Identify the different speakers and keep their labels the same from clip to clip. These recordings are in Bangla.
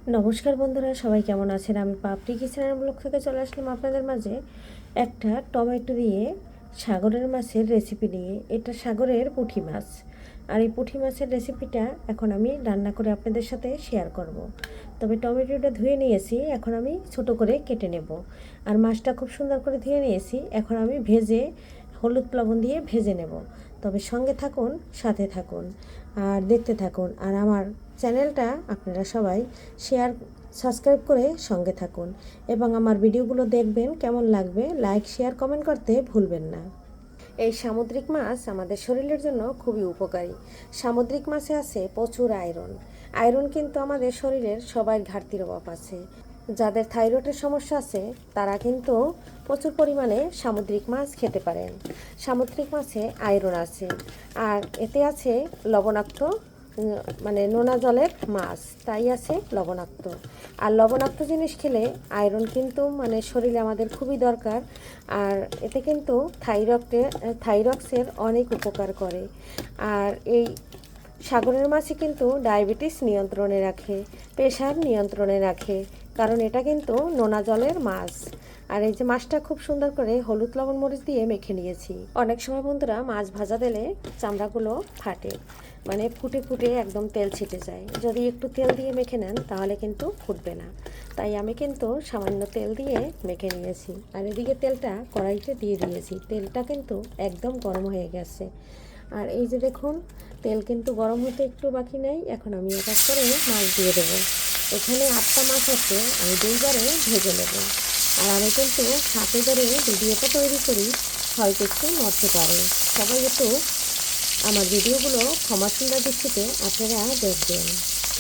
Speaker 1: নমস্কার বন্ধুরা, সবাই কেমন আছেন? আমি পাপড়ি কিচেনের ব্লগ থেকে চলে আসলাম আপনাদের মাঝে একটা টমেটো দিয়ে সাগরের মাছের রেসিপি নিয়ে। এটা সাগরের পুঁটি মাছ, আর এই পুঁটি মাছের রেসিপিটা এখন আমি রান্না করে আপনাদের সাথে শেয়ার করব। তবে টমেটোটা ধুয়ে নিয়েছি, এখন আমি ছোট করে কেটে নেব। আর মাছটা খুব সুন্দর করে ধুয়ে নিয়েছি, এখন আমি ভেজে হলুদ লবণ দিয়ে ভেজে নেব। তবে সঙ্গে থাকুন, সাথে থাকুন আর দেখতে থাকুন। আর আমার চ্যানেলটা আপনারা সবাই শেয়ার সাবস্ক্রাইব করে সঙ্গে থাকুন এবং আমার ভিডিওগুলো দেখবেন, কেমন লাগবে লাইক শেয়ার কমেন্ট করতে ভুলবেন না। এই সামুদ্রিক মাছ আমাদের শরীরের জন্য খুবই উপকারী। সামুদ্রিক মাছে আছে প্রচুর আয়রন। আয়রন কিন্তু আমাদের শরীরের সবাই ঘাটতির অভাব আছে। যাদের থাইরয়েডের সমস্যা আছে তারা কিন্তু প্রচুর পরিমাণে সামুদ্রিক মাছ খেতে পারেন। সামুদ্রিক মাছে আয়রন আছে, আর এতে আছে লবণাক্ত, মানে নোনা জলের মাছ, তাই আছে লবণাক্ত। আর লবণাক্ত জিনিস খেলে আয়রন কিন্তু মানে শরীরে আমাদের খুবই দরকার। আর এতে কিন্তু থাইরক্সের অনেক উপকার করে। আর এই সাগরের মাছই কিন্তু ডায়াবেটিস নিয়ন্ত্রণে রাখে, প্রেশার নিয়ন্ত্রণে রাখে, কারণ এটা কিন্তু নোনা জলের মাছ। আর এই যে মাছটা খুব সুন্দর করে হলুদ লবণ মরিচ দিয়ে মেখে নিয়েছি। অনেক সময় বন্ধুরা মাছ ভাজা দিলে চামড়াগুলো ফাটে, মানে ফুটে ফুটে একদম তেল ছিটে যায়। যদি একটু তেল দিয়ে মেখে নেন তাহলে কিন্তু ফুটবে না। তাই আমি কিন্তু সামান্য তেল দিয়ে মেখে নিয়েছি। আর এদিকে তেলটা কড়াইতে দিয়ে দিয়েছি, তেলটা কিন্তু একদম গরম হয়ে গেছে। আর এই যে দেখুন, তেল কিন্তু গরম হতে একটু বাকি নেই। এখন আমি এক এক করে মাছ দিয়ে দেবো। এখানে 8টা মাছ আছে, আমি 2বারে ভেজে নেব। আর আমি কিন্তু হাতে ধরে ভিডিওটা তৈরি করি, হয়তো একটু নড়তে পারে। সবাই একটু আমার ভিডিওগুলো ক্ষমা সুন্দর দৃষ্টিতে আপনারা দেখবেন।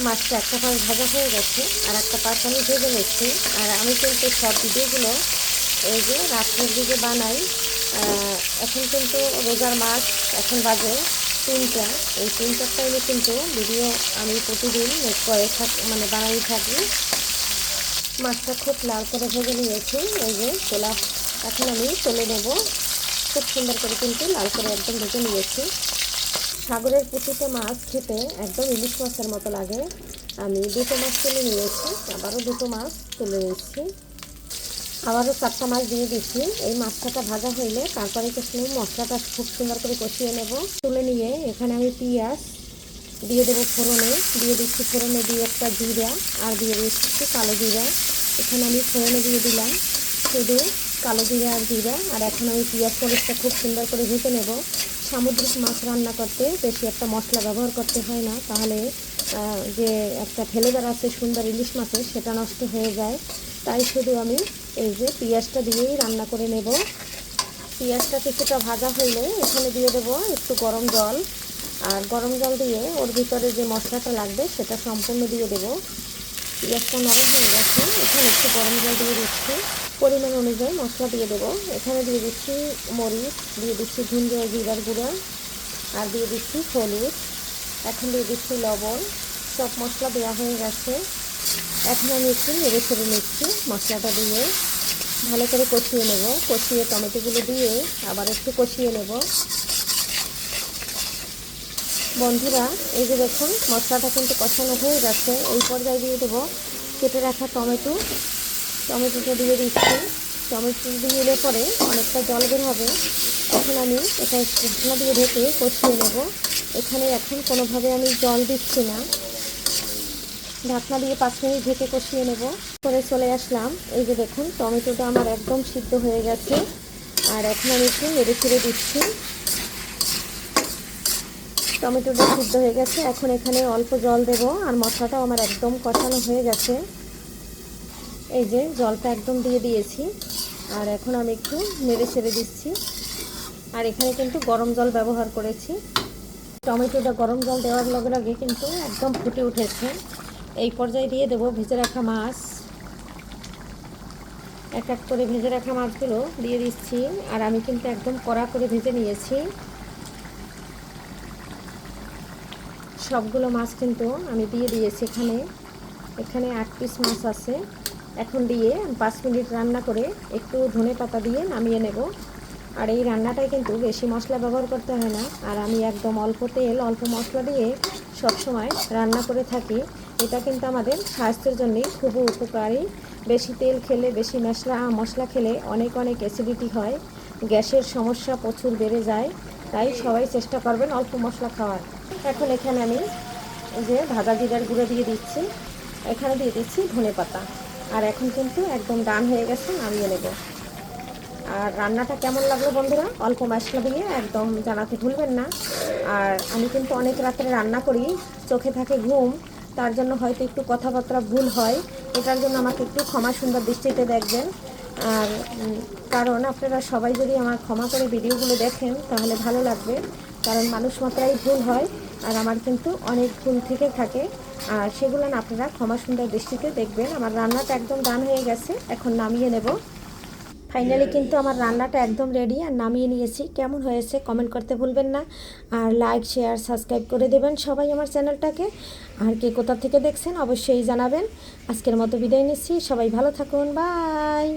Speaker 1: মাছটা একটা পাশ ভাজা হয়ে গেছে, আর একটা পাশ আমি ভেজে নিচ্ছি। আর আমি কিন্তু সব ভিডিওগুলো এই যে রাত্রের দিকে বানাই। এখন কিন্তু রোজার মাছ, এখন বাজে 3টা। এই 3টার টাইমে কিন্তু ভিডিও আমি প্রতিদিন করে মানে বানাই থাকি। মাছটা খুব লাল করে ভেজে নিয়েছি, এই যে তোলা। এখন আমি তুলে নেব। খুব সুন্দর করে কিন্তু লাল করে একদম ভেজে নিয়েছি। সাগরের পুঁটিতে মাছ খেতে একদম ইলিশ মাছের মতো লাগে। আমি 2টো মাছ তুলে নিয়েছি, আবারও 2টো মাছ তুলে নিচ্ছি, আবারও 4টা মাছ দিয়ে দিচ্ছি। এই মাছটা ভাজা হইলে তারপরে কিছু মশলাটা খুব সুন্দর করে কষিয়ে নেব। তুলে নিয়ে এখানে আমি পেঁয়াজ দিয়ে দেবো ফোড়নে, দিয়ে দিচ্ছি ফোড়নে দিয়ে একটা জিরা, আর দিয়ে দিচ্ছি কালো জিরা। এখানে আমি ফোড়নে দিয়ে দিলাম শুধু কালো জিরা আর জিরা। আর এখন আমি পেঁয়াজ মরিচটা খুব সুন্দর করে ভেজে নেব। সামুদ্রিক মাছ রান্না করতে বেশি একটা মশলা ব্যবহার করতে হয় না, তাহলে যে একটা ফ্লেভার আছে সুন্দর ইলিশ মাছের, সেটা নষ্ট হয়ে যায়। তাই শুধু আমি এই যে পেঁয়াজটা দিয়েই রান্না করে নেব। পেঁয়াজটা কিছুটা ভাজা হইলে এখানে দিয়ে দেবো একটু গরম জল। আর গরম জল দিয়ে ওর ভিতরে যে মশলাটা লাগবে সেটা সম্পূর্ণ দিয়ে দেবো। পেঁয়াজটা নরম হয়ে গেছে, এখানে একটু গরম জল দিয়ে দিচ্ছি। পরিমাণ অনুযায়ী মশলা দিয়ে দেবো। এখানে দিয়ে দিচ্ছি মরিচ, দিয়ে দিচ্ছি ধনিয়া জিরার গুঁড়া, আর দিয়ে দিচ্ছি হলুদ। এখন দিয়ে দিচ্ছি লবণ। সব মশলা দেওয়া হয়ে গেছে। এখন আমি একটু নেড়ে ছেড়ে নিচ্ছি। মশলাটা দিয়ে ভালো করে কষিয়ে নেব। কষিয়ে টমেটোগুলো দিয়ে আবার একটু কষিয়ে নেব। বন্ধুরা, এই যে দেখুন মশলাটা কিন্তু কষানো হয়ে গেছে। এই পর্যায়ে দিয়ে দেবো কেটে রাখা টমেটো। টমেটোটা দিয়ে দিচ্ছি। টমেটো দিয়ে এলে পরে অনেকটা জল বের হবে। এখন আমি এটা ঢাকনা দিয়ে ঢেকে কষিয়ে নেব। এখানে এখন কোনোভাবে আমি জল দিচ্ছি না। ঢাকনা দিয়ে 5 মিনিট ঢেকে কষিয়ে নেব। করে চলে আসলাম। এই যে দেখুন টমেটোটা আমার একদম সিদ্ধ হয়ে গেছে। আর এখন আমি একটু নেড়ে ছেড়ে দিচ্ছি। টমেটোটা সিদ্ধ হয়ে গেছে। এখন এখানে অল্প জল দেব। আর মশলাটাও আমার একদম কষানো হয়ে গেছে। এই যে জলটা একদম দিয়ে দিয়েছি। আর এখন আমি একটু নেড়ে ছেড়ে দিচ্ছি। আর এখানে কিন্তু গরম জল ব্যবহার করেছি। টমেটোটা গরম জল দেওয়ার লগে লগে কিন্তু একদম ফুটে উঠেছে। এই পর্যায়ে দিয়ে দেবো ভেজে রাখা মাছ। এক এক করে ভেজে রাখা মাছগুলো দিয়ে দিচ্ছি। আর আমি কিন্তু একদম কড়া করে ভেজে নিয়েছি। সবগুলো মাছ কিন্তু আমি দিয়ে দিয়েছি। এখানে 8 পিস মাছ আছে। এখন দিয়ে 5 মিনিট রান্না করে একটু ধনেপাতা দিয়ে নামিয়ে নেব। আর এই রান্নাটায় কিন্তু বেশি মশলা ব্যবহার করতে হয় না। আর আমি একদম অল্প তেল অল্প মশলা দিয়ে সব সময় রান্না করে থাকি। এটা কিন্তু আমাদের স্বাস্থ্যের জন্যই খুব উপকারী। বেশি তেল খেলে, বেশি মশলা খেলে অনেক অ্যাসিডিটি হয়, গ্যাসের সমস্যা প্রচুর বেড়ে যায়। তাই সবাই চেষ্টা করবেন অল্প মশলা খাওয়ার। এখন এখানে আমি এই যে ভাজা জিরার গুঁড়ো দিয়ে দিচ্ছি, এখানে দিয়ে দিচ্ছি ধনেপাতা। আর এখন কিন্তু একদম ডান হয়ে গেছে, নামিয়ে নেব। আর রান্নাটা কেমন লাগলো বন্ধুরা, অল্প মশলা দিয়ে একদম জানাতে ভুলবেন না। আর আমি কিন্তু অনেক রাত্রে রান্না করি, চোখে থাকে ঘুম, তার জন্য হয়তো একটু কথাবার্তা ভুল হয়। এটার জন্য আমাকে একটু ক্ষমা সুন্দর দৃষ্টিতে দেখবেন। আর কারণ আপনারা সবাই যদি আমার ক্ষমা করে ভিডিওগুলো দেখেন তাহলে ভালো লাগবে, কারণ মানুষ মাত্রাই ভুল হয়, আর আমার কিন্তু অনেক ভুল থেকে থাকে। আর সেগুলো না আপনারা ক্ষমা সুন্দর দৃষ্টিতে দেখবেন। আমার রান্নাটা একদম ডান হয়ে গেছে, এখন নামিয়ে নেব। ফাইনালি কিন্তু আমার রান্নাটা একদম রেডি, আর নামিয়ে নিয়েছি। কেমন হয়েছে কমেন্ট করতে ভুলবেন না, আর লাইক শেয়ার সাবস্ক্রাইব করে দেবেন সবাই আমার চ্যানেলটাকে। আর কে কোথা থেকে দেখছেন অবশ্যই জানাবেন। আজকের মতো বিদায় নিচ্ছি, সবাই ভালো থাকুন, বাই।